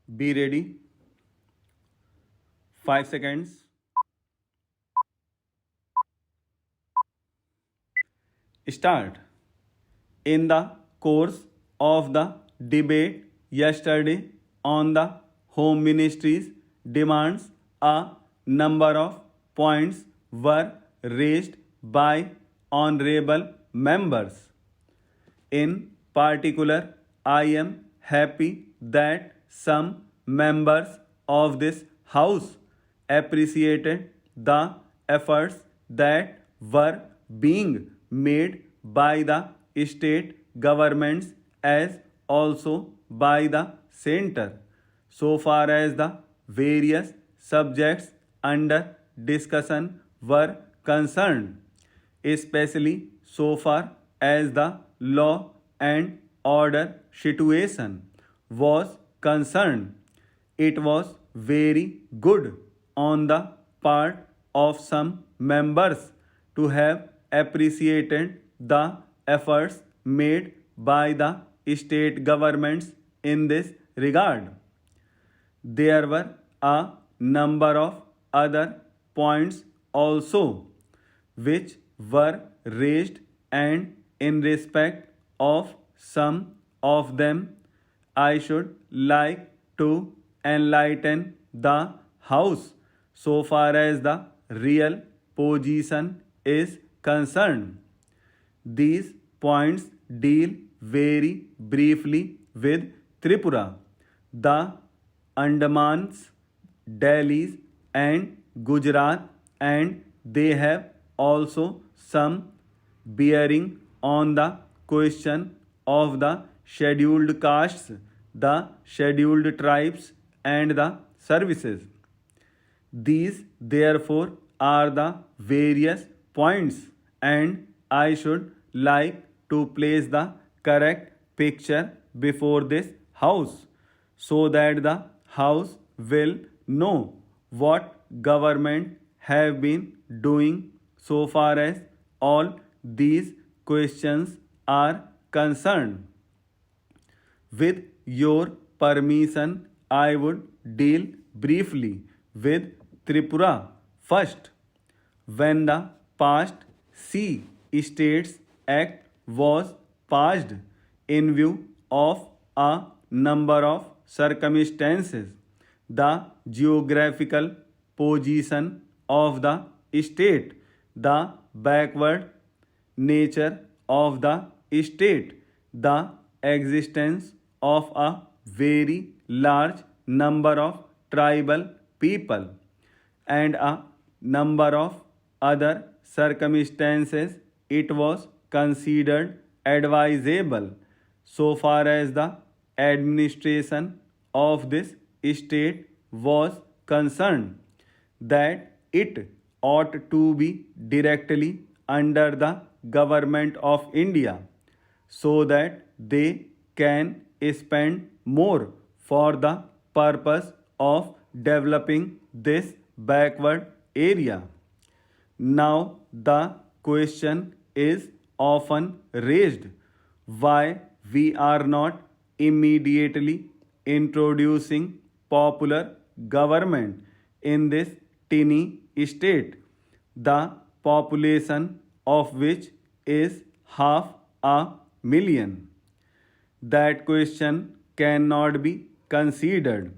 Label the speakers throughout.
Speaker 1: Be ready. 5 seconds. Start. In the course of the debate yesterday on the Home Ministry's demands, a number of points were raised by honorable members. In particular, I am happy that some members of this House appreciated the efforts that were being made by the state governments as also by the center so far as the various subjects under discussion were concerned, especially so far as the law and order situation was concerned. It was very good on the part of some members to have appreciated the efforts made by the state governments in this regard. There were a number of other points also which were raised, and in respect of some of them, I should like to enlighten the House so far as the real position is concerned. These points deal very briefly with Tripura, the Andamans, Delhi's, and Gujarat, and they have also some bearing on the question of the scheduled castes, the scheduled tribes, and the services. These, therefore, are the various points, and I should like to place the correct picture before this House so that the House will know what government have been doing so far as all these questions are concerned. With your permission, I would deal briefly with Tripura first. When the past C States Act was passed in view of a number of circumstances, the geographical position of the state, the backward nature of the state, the existence of a very large number of tribal people, and a number of other circumstances, it was considered advisable so far as the administration of this state was concerned that it ought to be directly under the government of India so that they can spend more for the purpose of developing this backward area. Now the question is often raised why we are not immediately introducing popular government in this tiny state, the population of which is 500,000. That question cannot be considered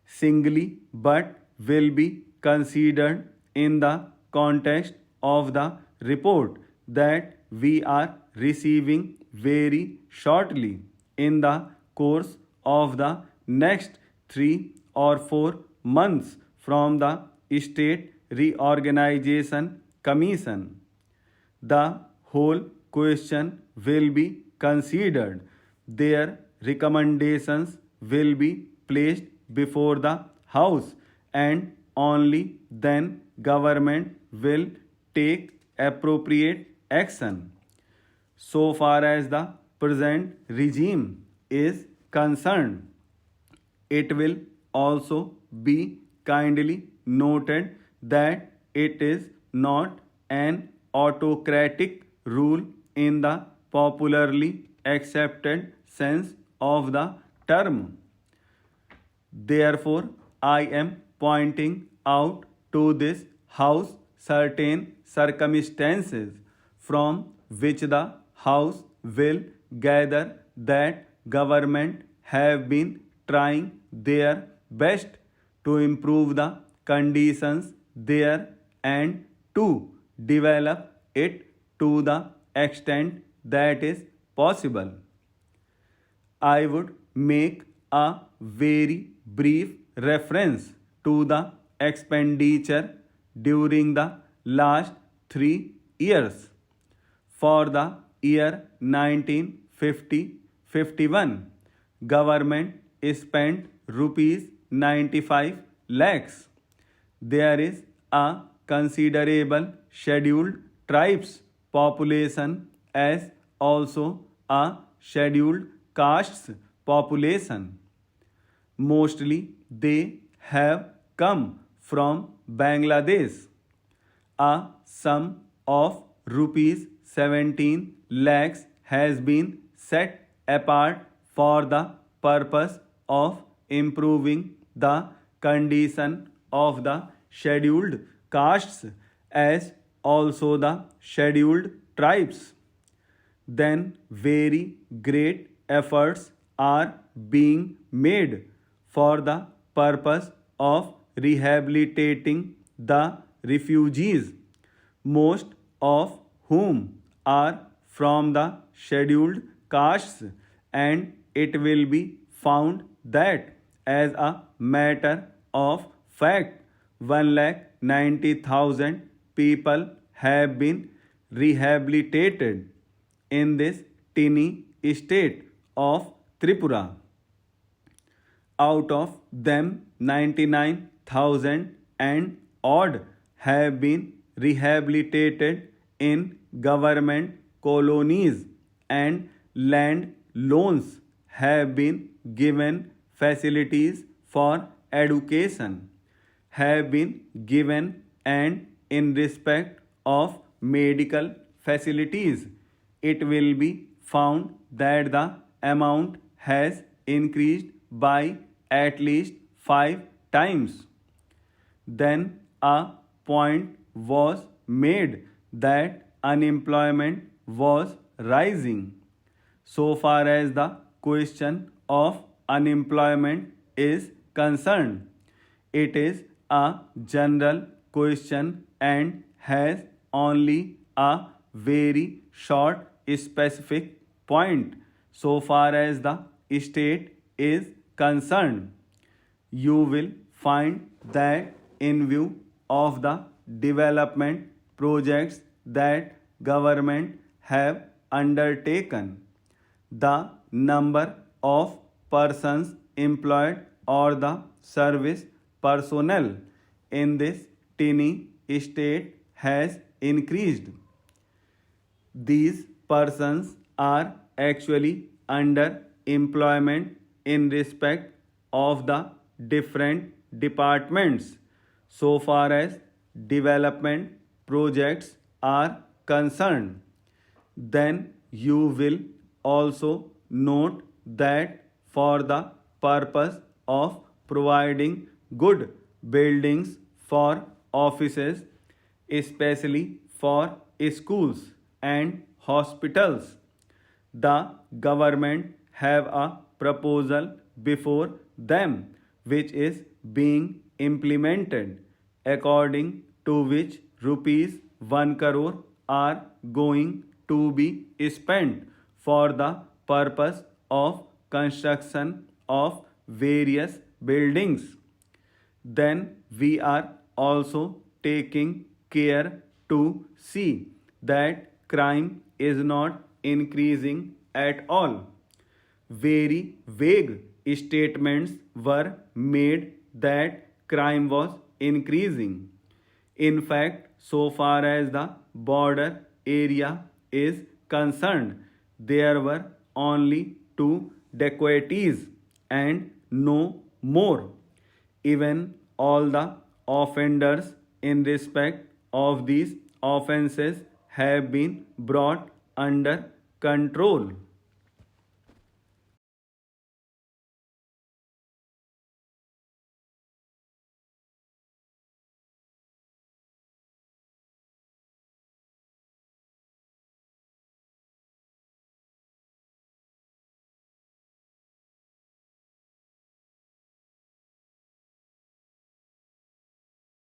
Speaker 1: singly but will be considered in the context of the report that we are receiving very shortly in the course of the next 3 or 4 months from the State Reorganization Commission. The whole question will be considered. Their recommendations will be placed before the House, and only then government will take appropriate action. So far as the present regime is concerned, it will also be kindly noted that it is not an autocratic rule in the popularly accepted sense of the term. Therefore, I am pointing out to this House certain circumstances from which the House will gather that government have been trying their best to improve the conditions there and to develop it to the extent that is possible. I would make a very brief reference to the expenditure during the last 3 years. For the year 1950-51, government spent rupees 95 lakhs. There is a considerable scheduled tribes population as also a scheduled castes population. Mostly they have come from Bangladesh. A sum of rupees 17 lakhs has been set apart for the purpose of improving the condition of the scheduled castes as also the scheduled tribes. Then very great efforts are being made for the purpose of rehabilitating the refugees, most of whom are from the scheduled castes, and it will be found that as a matter of fact 1,90,000 people have been rehabilitated in this tiny state of Tripura. Out of them 99,000 and odd have been rehabilitated in government colonies, and land loans have been given, facilities for education have been given, and in respect of medical facilities it will be found that the amount has increased by at least 5 times. Then a point was made that unemployment was rising. So far as the question of unemployment is concerned, it is a general question and has only a very short specific point so far as the state is concerned. You will find that in view of the development projects that government have undertaken, the number of persons employed or the service personnel in this tiny state has increased. These persons are actually under employment in respect of the different departments so far as development projects are concerned. Then you will also note that for the purpose of providing good buildings for offices, especially for schools and hospitals, the government have a proposal before them which is being implemented, according to which rupees 1 crore are going to be spent for the purpose of construction of various buildings. Then we are also taking care to see that crime is not increasing at all. Very vague statements were made that crime was increasing. In fact, so far as the border area is concerned, there were only 2 dacoities and no more. Even all the offenders in respect of these offences have been brought under control.